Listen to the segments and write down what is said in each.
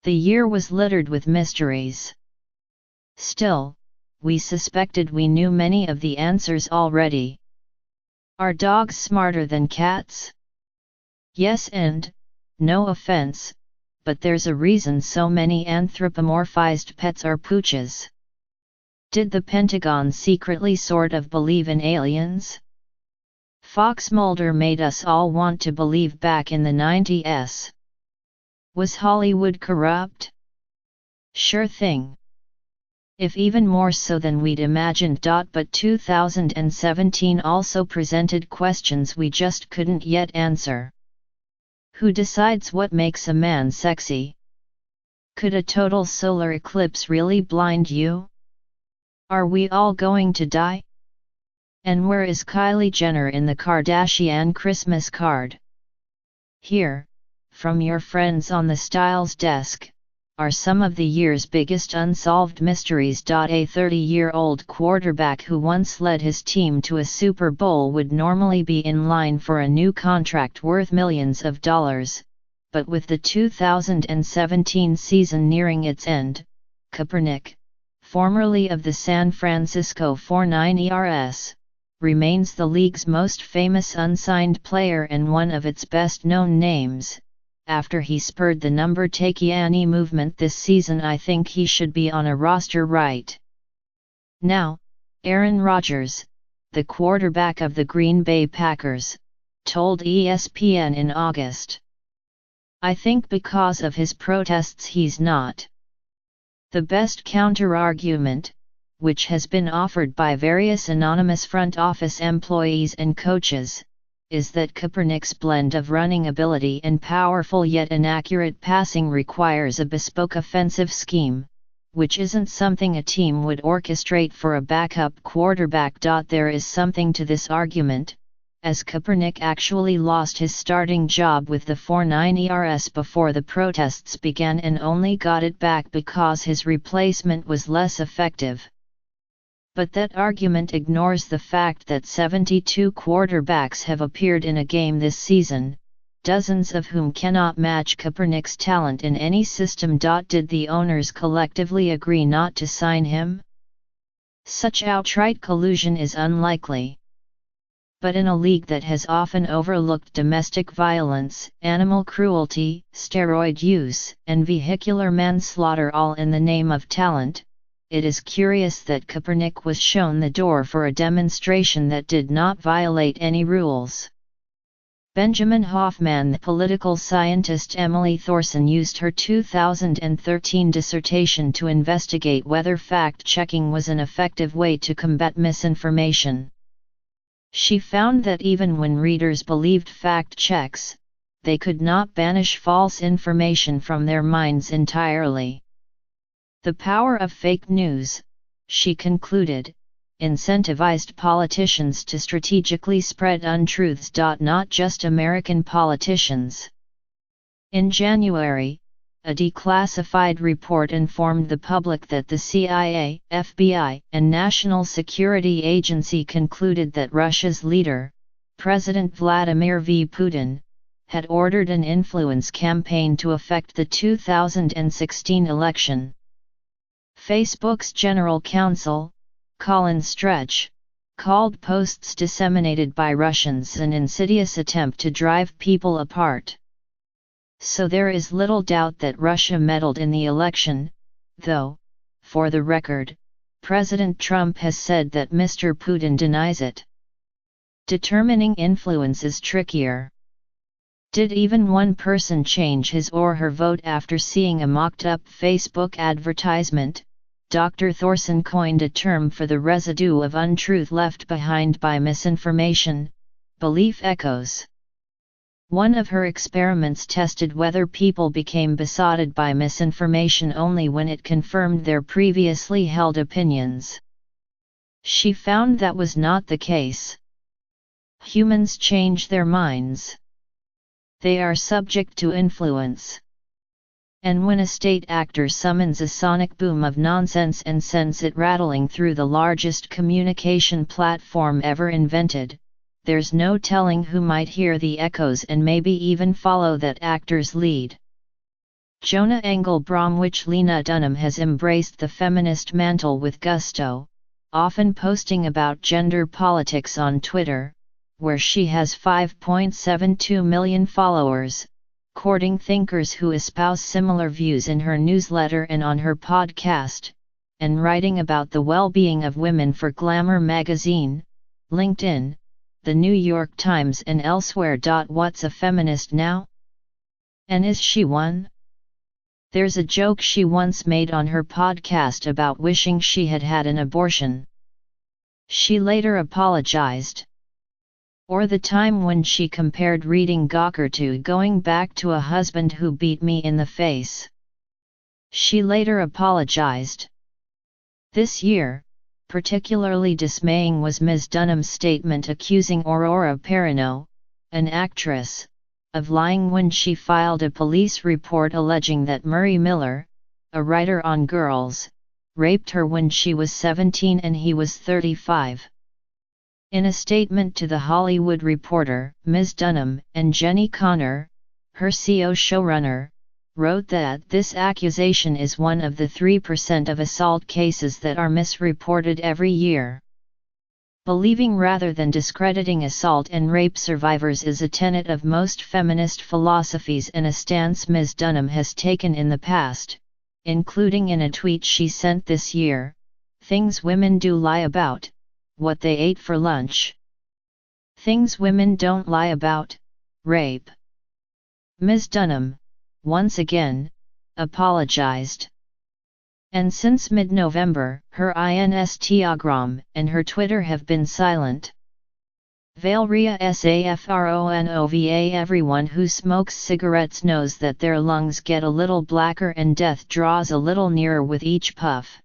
The year was littered with mysteries. Still, we suspected we knew many of the answers already. Are dogs smarter than cats? Yes, and, no offense, but there's a reason so many anthropomorphized pets are pooches. Did the Pentagon secretly sort of believe in aliens? Fox Mulder made us all want to believe back in the 90s. Was Hollywood corrupt? Sure thing. If even more so than we'd imagined. But 2017 also presented questions we just couldn't yet answer. Who decides what makes a man sexy? Could a total solar eclipse really blind you? Are we all going to die? And where is Kylie Jenner in the Kardashian Christmas card? Here, from your friends on the Styles desk, are some of the year's biggest unsolved mysteries. A 30-year-old quarterback who once led his team to a Super Bowl would normally be in line for a new contract worth millions of dollars, but with the 2017 season nearing its end, Kaepernick, formerly of the San Francisco 49ers, remains the league's most famous unsigned player and one of its best-known names. After he spurred the number takeani movement this season, I think he should be on a roster right now. Aaron Rodgers, the quarterback of the Green Bay Packers, told ESPN in August. I think because of his protests he's not. The best counter-argument, which has been offered by various anonymous front office employees and coaches, is that Kaepernick's blend of running ability and powerful yet inaccurate passing requires a bespoke offensive scheme, which isn't something a team would orchestrate for a backup quarterback. There is something to this argument, as Kaepernick actually lost his starting job with the 49ers before the protests began and only got it back because his replacement was less effective. But that argument ignores the fact that 72 quarterbacks have appeared in a game this season, dozens of whom cannot match Kaepernick's talent in any system. Did the owners collectively agree not to sign him? Such outright collusion is unlikely. But in a league that has often overlooked domestic violence, animal cruelty, steroid use, and vehicular manslaughter all in the name of talent, it is curious that Kaepernick was shown the door for a demonstration that did not violate any rules. Benjamin Hoffman. The political scientist Emily Thorson used her 2013 dissertation to investigate whether fact-checking was an effective way to combat misinformation. She found that even when readers believed fact checks, they could not banish false information from their minds entirely. The power of fake news, she concluded, incentivized politicians to strategically spread untruths. Not just American politicians. In January, a declassified report informed the public that the CIA, FBI, and National Security Agency concluded that Russia's leader, President Vladimir V. Putin, had ordered an influence campaign to affect the 2016 election. Facebook's general counsel, Colin Stretch, called posts disseminated by Russians an insidious attempt to drive people apart. So there is little doubt that Russia meddled in the election, though, for the record, President Trump has said that Mr. Putin denies it. Determining influence is trickier. Did even one person change his or her vote after seeing a mocked-up Facebook advertisement? Dr. Thorson coined a term for the residue of untruth left behind by misinformation: belief echoes. One of her experiments tested whether people became besotted by misinformation only when it confirmed their previously held opinions. She found that was not the case. Humans change their minds. They are subject to influence. And when a state actor summons a sonic boom of nonsense and sends it rattling through the largest communication platform ever invented, there's no telling who might hear the echoes and maybe even follow that actor's lead. Jonah Engelbrom. Lena Dunham has embraced the feminist mantle with gusto, often posting about gender politics on Twitter, where she has 5.72 million followers, courting thinkers who espouse similar views in her newsletter and on her podcast, and writing about the well-being of women for Glamour magazine, LinkedIn, The New York Times and elsewhere. What's a feminist now? And is she one? There's a joke she once made on her podcast about wishing she had had an abortion. She later apologized. Or the time when she compared reading Gawker to going back to a husband who beat me in the face. She later apologized. This year, particularly dismaying was Ms. Dunham's statement accusing Aurora Perrineau, an actress, of lying when she filed a police report alleging that Murray Miller, a writer on Girls, raped her when she was 17 and he was 35. In a statement to The Hollywood Reporter, Ms. Dunham and Jenny Connor, her CO showrunner, wrote that this accusation is one of the 3% of assault cases that are misreported every year. Believing rather than discrediting assault and rape survivors is a tenet of most feminist philosophies and a stance Ms. Dunham has taken in the past, including in a tweet she sent this year, "Things women do lie about, what they ate for lunch. Things women don't lie about, rape." Ms. Dunham, once again, apologized. And since mid-November, her Instagram and her Twitter have been silent. Valeria Safronova. Everyone who smokes cigarettes knows that their lungs get a little blacker and death draws a little nearer with each puff.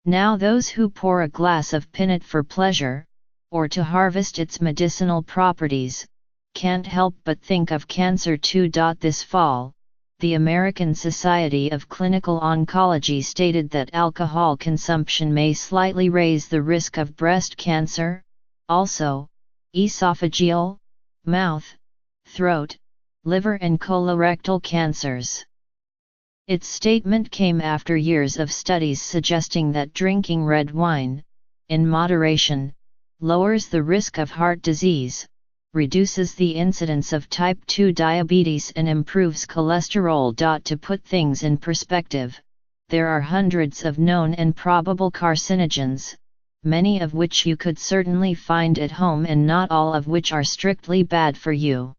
Now those who pour a glass of pinnate for pleasure, or to harvest its medicinal properties, can't help but think of cancer too. This fall, the American Society of Clinical Oncology stated that alcohol consumption may slightly raise the risk of breast cancer, also, esophageal, mouth, throat, liver and colorectal cancers. Its statement came after years of studies suggesting that drinking red wine, in moderation, lowers the risk of heart disease, reduces the incidence of type 2 diabetes and improves cholesterol. To put things in perspective, there are hundreds of known and probable carcinogens, many of which you could certainly find at home and not all of which are strictly bad for you.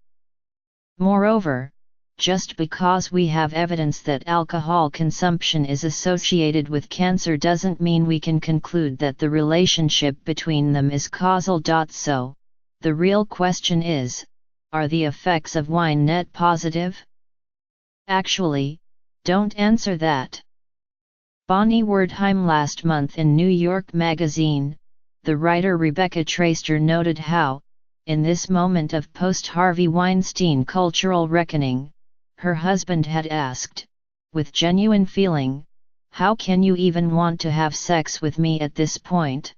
Moreover, just because we have evidence that alcohol consumption is associated with cancer doesn't mean we can conclude that the relationship between them is causal. So, the real question is, are the effects of wine net positive? Actually, don't answer that. Bonnie Werdheim. Last month in New York Magazine, the writer Rebecca Traister noted how, in this moment of post-Harvey Weinstein cultural reckoning, her husband had asked, with genuine feeling, "How can you even want to have sex with me at this point?"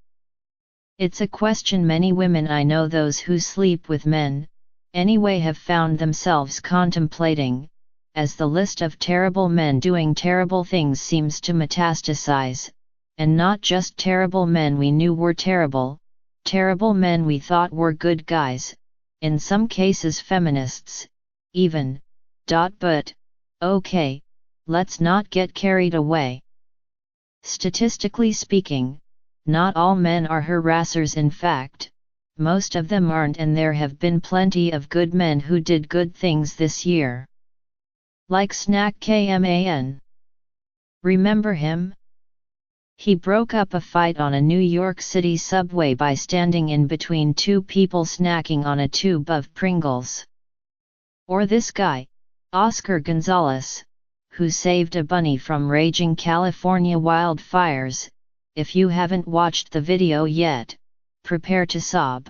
It's a question many women I know, those who sleep with men, anyway, have found themselves contemplating, as the list of terrible men doing terrible things seems to metastasize, and not just terrible men we knew were terrible, terrible men we thought were good guys, in some cases feminists, even. But, okay, let's not get carried away. Statistically speaking, not all men are harassers. In fact, most of them aren't, and there have been plenty of good men who did good things this year. Like Snack Kman. Remember him? He broke up a fight on a New York City subway by standing in between two people snacking on a tube of Pringles. Or this guy, Oscar Gonzalez, who saved a bunny from raging California wildfires. If you haven't watched the video yet, prepare to sob.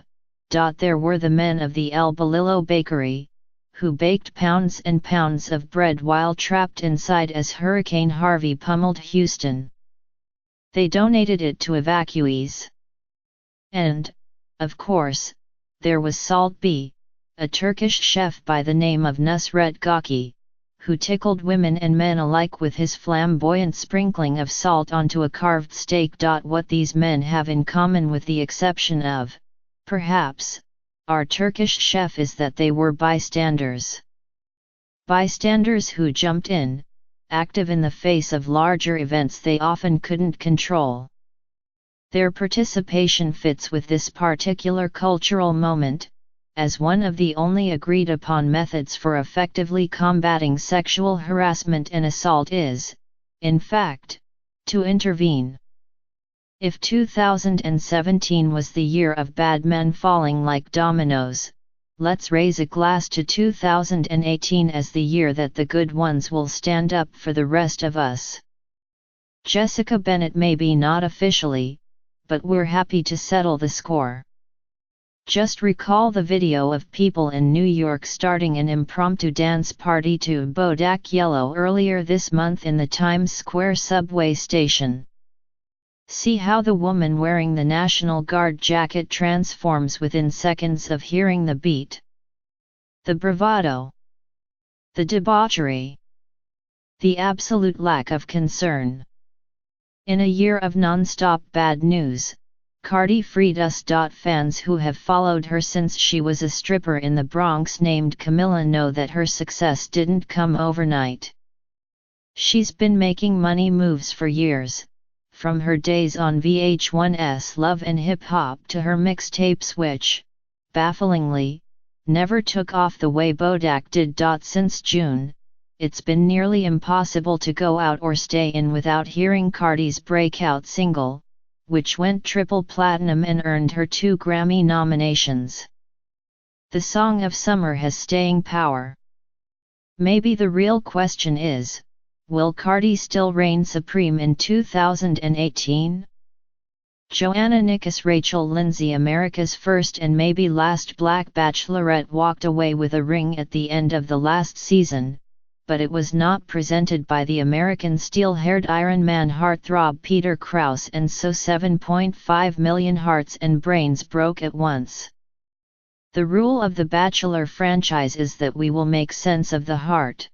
There were the men of the El Bolillo Bakery, who baked pounds and pounds of bread while trapped inside as Hurricane Harvey pummeled Houston. They donated it to evacuees. And, of course, there was Salt B, a Turkish chef by the name of Nusret Gaki, who tickled women and men alike with his flamboyant sprinkling of salt onto a carved steak. What these men have in common, with the exception of, perhaps, our Turkish chef, is that they were bystanders. Bystanders who jumped in, active in the face of larger events they often couldn't control. Their participation fits with this particular cultural moment, as one of the only agreed upon methods for effectively combating sexual harassment and assault is, in fact, to intervene. If 2017 was the year of bad men falling like dominoes, let's raise a glass to 2018 as the year that the good ones will stand up for the rest of us. Jessica Bennett maybe not officially, but we're happy to settle the score. Just recall the video of people in New York starting an impromptu dance party to Bodak Yellow earlier this month in the Times Square subway station. See how the woman wearing the National Guard jacket transforms within seconds of hearing the beat. The bravado. The debauchery. The absolute lack of concern. In a year of non-stop bad news, Cardi freed us. Fans who have followed her since she was a stripper in the Bronx named Camilla know that her success didn't come overnight. She's been making money moves for years, from her days on VH1's Love and Hip Hop to her mixtapes, which, bafflingly, never took off the way Bodak did. Since June, it's been nearly impossible to go out or stay in without hearing Cardi's breakout single, which went triple platinum and earned her 2 Grammy nominations. The song of summer has staying power. Maybe the real question is, will Cardi still reign supreme in 2018? Joanna Nickus. Rachel Lindsay, America's first and maybe last black bachelorette, walked away with a ring at the end of the last season, but it was not presented by the American steel-haired Iron Man heartthrob Peter Krause, and so 7.5 million hearts and brains broke at once. The rule of the Bachelor franchise is that we will make sense of the heart.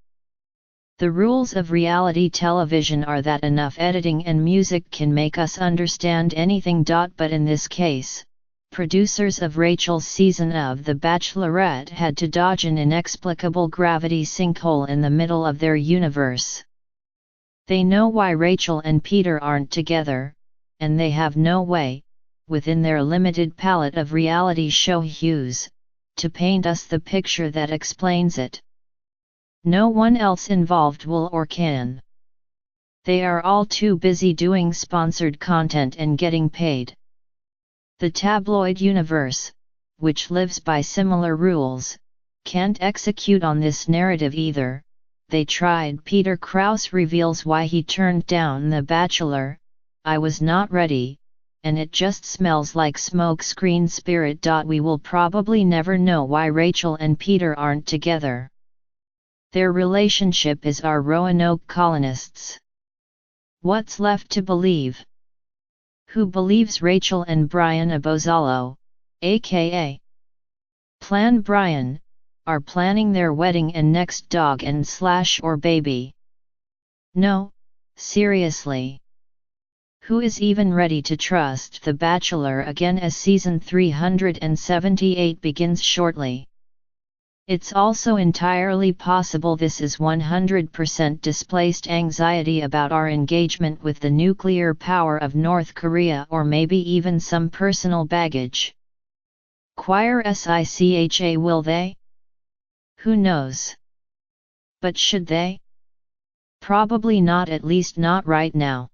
The rules of reality television are that enough editing and music can make us understand anything. But in this case, producers of Rachel's season of The Bachelorette had to dodge an inexplicable gravity sinkhole in the middle of their universe. They know why Rachel and Peter aren't together, and they have no way, within their limited palette of reality show hues, to paint us the picture that explains it. No one else involved will or can. They are all too busy doing sponsored content and getting paid. The tabloid universe, which lives by similar rules, can't execute on this narrative either. They tried. Peter Krause reveals why he turned down The Bachelor: "I was not ready, and it just smells like smoke screen spirit." We will probably never know why Rachel and Peter aren't together. Their relationship is our Roanoke colonists. What's left to believe? Who believes Rachel and Brian Abozalo, aka Plan Brian, are planning their wedding and next dog and / or baby? No, seriously. Who is even ready to trust The Bachelor again as season 378 begins shortly? It's also entirely possible this is 100% displaced anxiety about our engagement with the nuclear power of North Korea, or maybe even some personal baggage. Choir SICHA. Will they? Who knows? But should they? Probably not, at least not right now.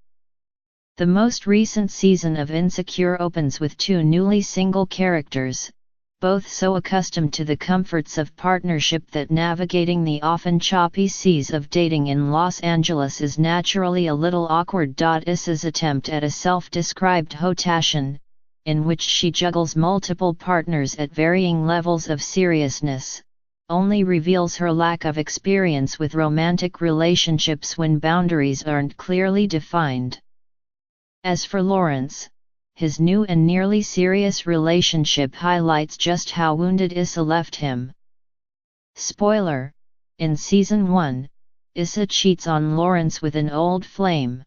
The most recent season of Insecure opens with 2 newly single characters, both so accustomed to the comforts of partnership that navigating the often choppy seas of dating in Los Angeles is naturally a little awkward. Issa's attempt at a self-described hotashion, in which she juggles multiple partners at varying levels of seriousness, only reveals her lack of experience with romantic relationships when boundaries aren't clearly defined. As for Lawrence, his new and nearly serious relationship highlights just how wounded Issa left him. Spoiler: in Season 1, Issa cheats on Lawrence with an old flame.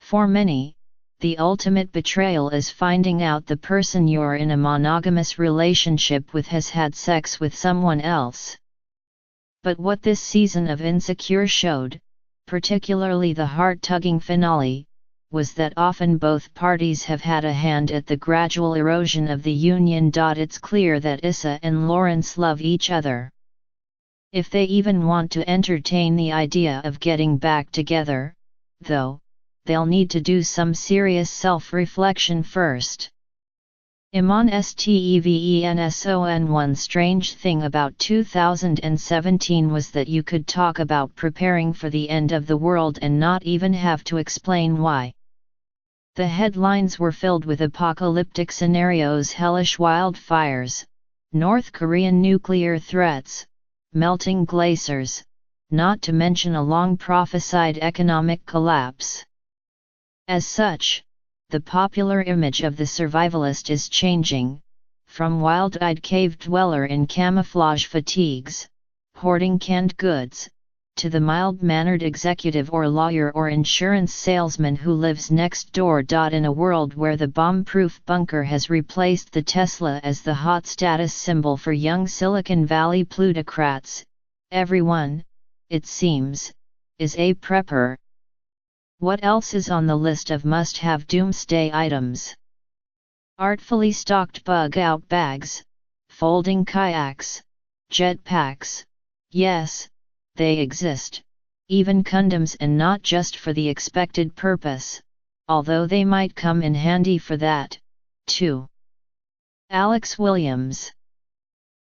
For many, the ultimate betrayal is finding out the person you're in a monogamous relationship with has had sex with someone else. But what this season of Insecure showed, particularly the heart-tugging finale, was that often both parties have had a hand at the gradual erosion of the union. It's clear that Issa and Lawrence love each other. If they even want to entertain the idea of getting back together, though, they'll need to do some serious self-reflection first. Iman Stevenson. One strange thing about 2017 was that you could talk about preparing for the end of the world and not even have to explain why. The headlines were filled with apocalyptic scenarios, hellish wildfires, North Korean nuclear threats, melting glaciers, not to mention a long-prophesied economic collapse. As such, the popular image of the survivalist is changing, from wild-eyed cave dweller in camouflage fatigues, hoarding canned goods, to the mild-mannered executive or lawyer or insurance salesman who lives next door. In a world where the bomb-proof bunker has replaced the Tesla as the hot status symbol for young Silicon Valley plutocrats, everyone, it seems, is a prepper. What else is on the list of must-have doomsday items? Artfully stocked bug-out bags, folding kayaks, jetpacks. Yes, they exist, even condoms, and not just for the expected purpose, although they might come in handy for that, too. Alex Williams.